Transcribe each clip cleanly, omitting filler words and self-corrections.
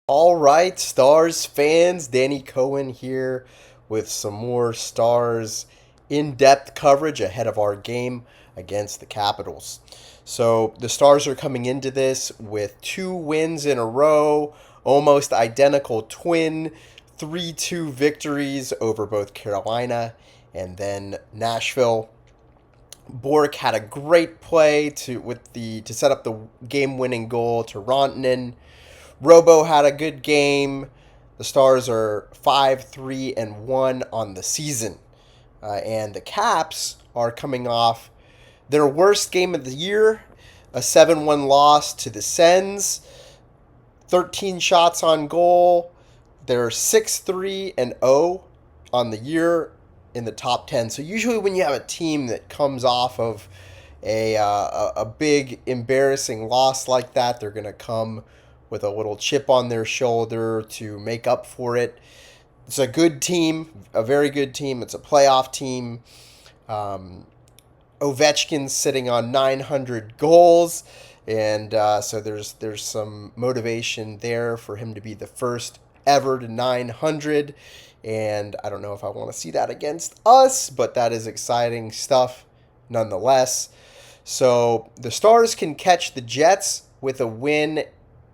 All right, Stars fans, Danny Cohen here with some more Stars in depth coverage ahead of our game against the Capitals. So, the Stars are coming into this with two wins in a row, almost identical twin 3-2 victories over both Carolina and then Nashville. Bork had a great play to set up the game-winning goal to Rantanen. Robo had a good game. The Stars are 5-3-1 on the season. And the Caps are coming off their worst game of the year, a 7-1 loss to the Sens, 13 shots on goal. They're 6-3-0 on the year in the top 10. So usually when you have a team that comes off of a big embarrassing loss like that, they're going to come with a little chip on their shoulder to make up for it. It's a good team, a very good team. It's a playoff team. Um, Ovechkin's sitting on 900 goals, and so there's some motivation there for him to be the first ever to 900. And I don't know if I want to see that against us, but that is exciting stuff nonetheless. So the Stars can catch the Jets with a win,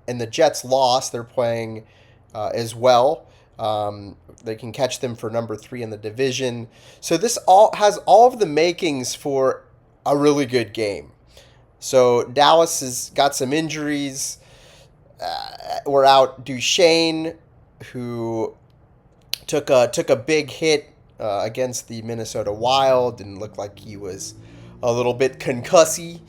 and the Jets lost. They're playing as well. They can catch them for number 3 in the division. So this all has all of the makings for a really good game. So Dallas has got some injuries. We're out Duchesne, who took a big hit against the Minnesota Wild and looked like he was a little bit concussy.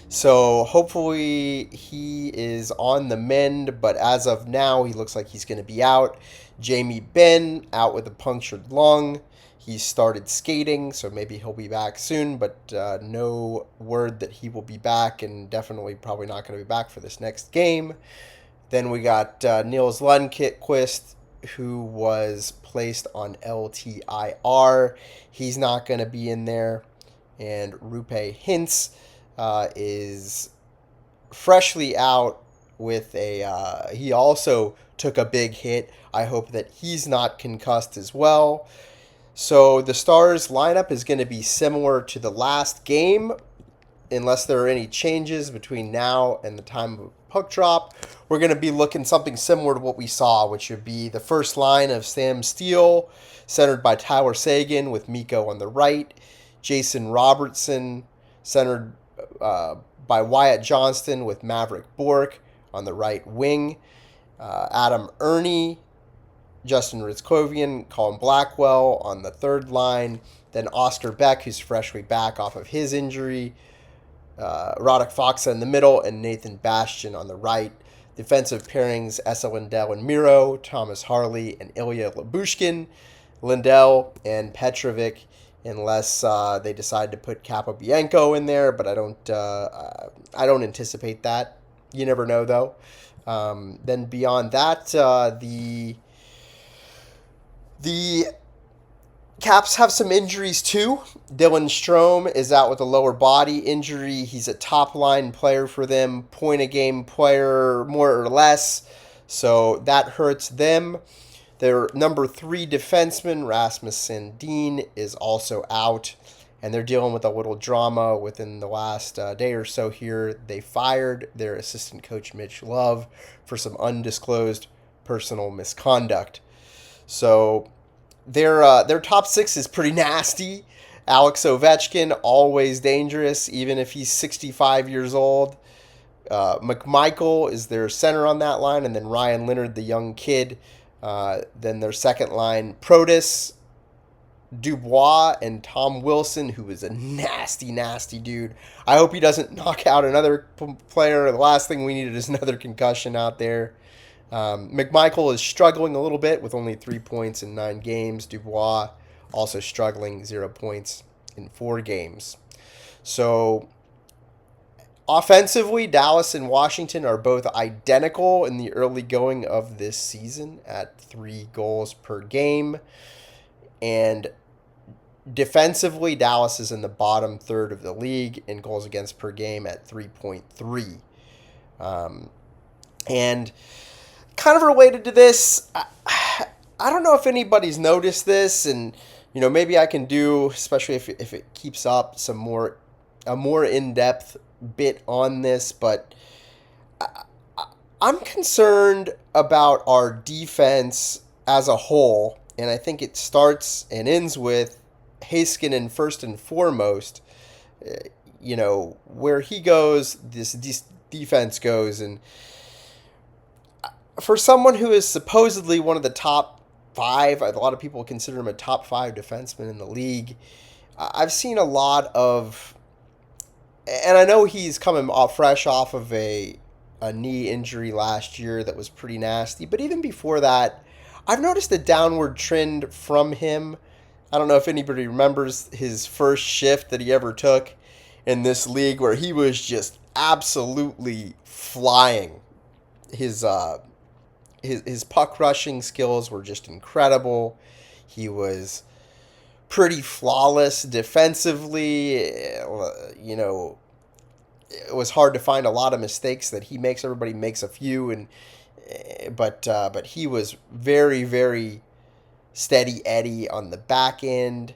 So hopefully he is on the mend, but as of now, he looks like he's going to be out. Jamie Benn out with a punctured lung. He started skating, so maybe he'll be back soon, but no word that he will be back, and definitely probably not going to be back for this next game. Then we got Niels Lundqvist, who was placed on LTIR. He's not going to be in there. And Rupe Hintz is freshly out with a. He also took a big hit. I hope that he's not concussed as well. So the Stars lineup is going to be similar to the last game, unless there are any changes between now and the time of puck drop. We're going to be looking something similar to what we saw, which would be the first line of Sam Steele, centered by Tyler Seguin with Mikko on the right, Jason Robertson, centered by Wyatt Johnston with Maverick Bourque on the right wing, Adam Ernie, Justin Rizkovian, Colin Blackwell on the third line, then Oscar Beck, who's freshly back off of his injury, Roddick Foxa in the middle, and Nathan Bastian on the right. Defensive pairings, Esa Lindell and Miro, Thomas Harley and Ilya Labushkin, Lindell and Petrovic, unless they decide to put Capobianco in there, but I don't anticipate that. You never know though. Then beyond that, the Caps have some injuries too. Dylan Strome is out with a lower body injury. He's a top line player for them, point a game player more or less. So that hurts them. Their number 3 defenseman, Rasmus Sandin, is also out. And they're dealing with a little drama within the last day or so here. They fired their assistant coach, Mitch Love, for some undisclosed personal misconduct. So their top 6 is pretty nasty. Alex Ovechkin, always dangerous, even if he's 65 years old. McMichael is their center on that line, and then Ryan Leonard, the young kid. Then their second line, Protas, Dubois, and Tom Wilson, who is a nasty, nasty dude. I hope he doesn't knock out another player. The last thing we needed is another concussion out there. McMichael is struggling a little bit with only 3 points in 9 games. Dubois also struggling, 0 points in 4 games. So offensively, Dallas and Washington are both identical in the early going of this season at 3 goals per game. And defensively, Dallas is in the bottom third of the league in goals against per game at 3.3. And kind of related to this, I don't know if anybody's noticed this, and maybe I can do, especially if it keeps up, a more in depth bit on this, but I'm concerned about our defense as a whole, and I think it starts and ends with Heiskanen first and foremost. Where he goes, this defense goes, and for someone who is supposedly one of the top five, a lot of people consider him a top five defenseman in the league. I've seen a lot of, and I know he's coming off fresh off of a knee injury last year that was pretty nasty, but even before that, I've noticed a downward trend from him. I don't know if anybody remembers his first shift that he ever took in this league, where he was just absolutely flying. His puck rushing skills were just incredible. He was pretty flawless defensively. It was hard to find a lot of mistakes that he makes. Everybody makes a few, but he was very, very steady Eddie on the back end.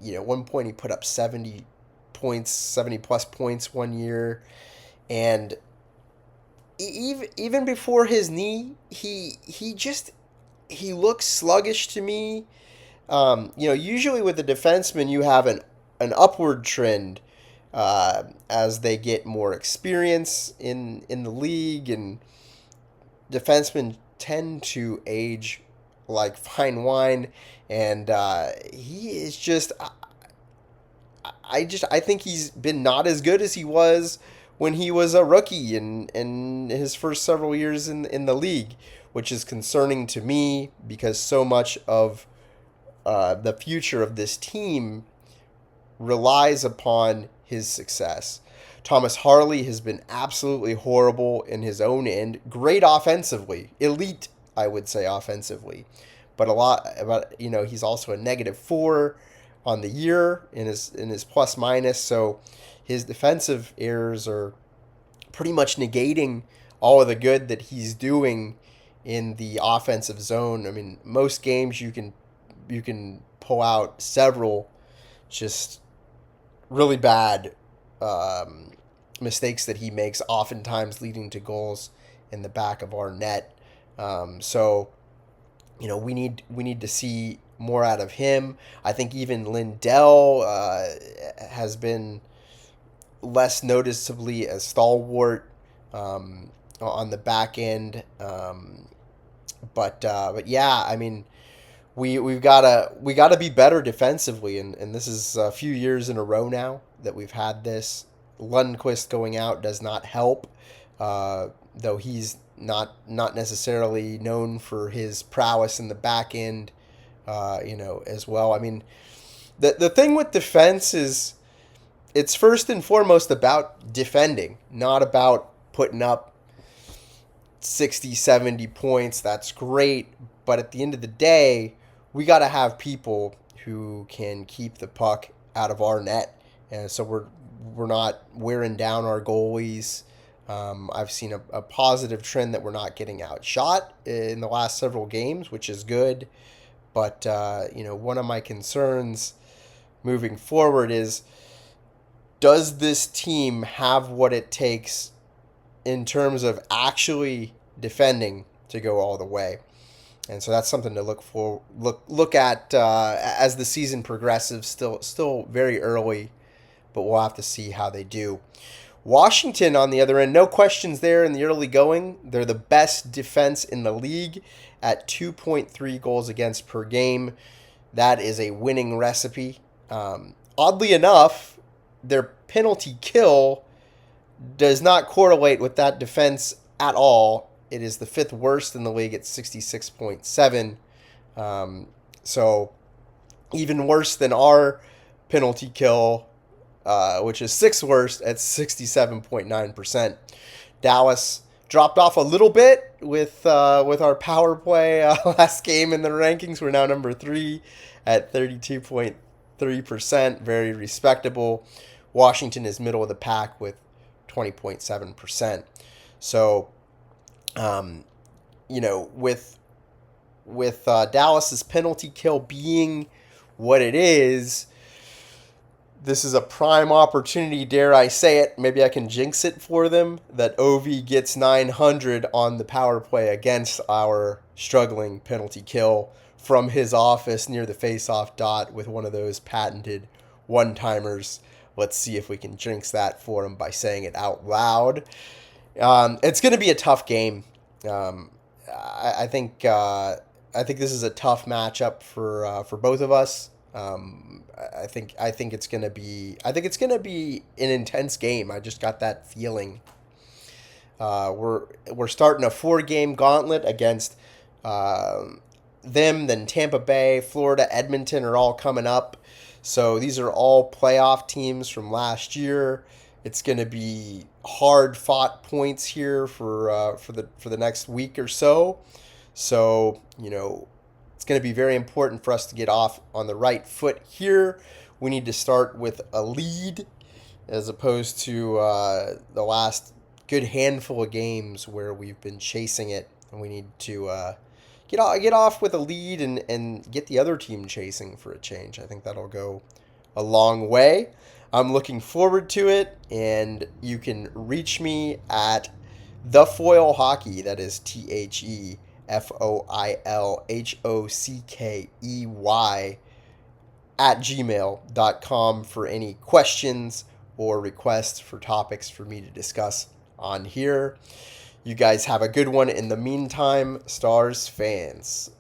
At one point he put up 70 points, 70 plus points one year, and even before his knee, he looks sluggish to me. Usually with a defenseman, you have an upward trend as they get more experience in the league, and defensemen tend to age like fine wine, and he is just. I think he's been not as good as he was when he was a rookie in his first several years in the league, which is concerning to me because so much of the future of this team relies upon his success. Thomas Harley has been absolutely horrible in his own end. Great offensively, elite, I would say, offensively, but he's also a -4 on the year in his plus minus. So his defensive errors are pretty much negating all of the good that he's doing in the offensive zone. I mean, most games you can pull out several just really bad mistakes that he makes, oftentimes leading to goals in the back of our net. So we need to see more out of him. I think even Lindell has been less noticeably a stalwart on the back end. But yeah, I mean, we gotta be better defensively, and this is a few years in a row now that we've had this. Lundqvist going out does not help, though he's not necessarily known for his prowess in the back end, as well. I mean, the thing with defense is it's first and foremost about defending, not about putting up 60, 70 points. That's great, but at the end of the day, we got to have people who can keep the puck out of our net, and so we're not wearing down our goalies. I've seen a positive trend that we're not getting outshot in the last several games, which is good. But one of my concerns moving forward is, does this team have what it takes in terms of actually defending to go all the way? And so that's something to look at as the season progresses. Still very early, but we'll have to see how they do. Washington, on the other end, no questions there in the early going. They're the best defense in the league at 2.3 goals against per game. That is a winning recipe. Oddly enough, their penalty kill does not correlate with that defense at all. It is the fifth worst in the league at 66.7. So even worse than our penalty kill, which is sixth worst at 67.9%. Dallas dropped off a little bit with our power play last game in the rankings. We're now number 3 at 32.3%, very respectable. Washington is middle of the pack with 20.7%. So with Dallas's penalty kill being what it is, this is a prime opportunity, dare I say it, maybe I can jinx it for them, that Ovi gets 900 on the power play against our struggling penalty kill from his office near the face-off dot with one of those patented one-timers. Let's see if we can jinx that for him by saying it out loud. It's going to be a tough game. I think this is a tough matchup for both of us. I think it's gonna be an intense game. I just got that feeling. We're starting a 4-game gauntlet against them. Then Tampa Bay, Florida, Edmonton are all coming up. So these are all playoff teams from last year. It's going to be hard fought points here for the next week or so. So it's going to be very important for us to get off on the right foot here. We need to start with a lead as opposed to the last good handful of games where we've been chasing it, and we need to get off with a lead and get the other team chasing for a change. I think that'll go a long way. I'm looking forward to it, and you can reach me at The Foil Hockey. That is TheFoilHockey at gmail.com for any questions or requests for topics for me to discuss on here. You guys have a good one. In the meantime, Stars fans,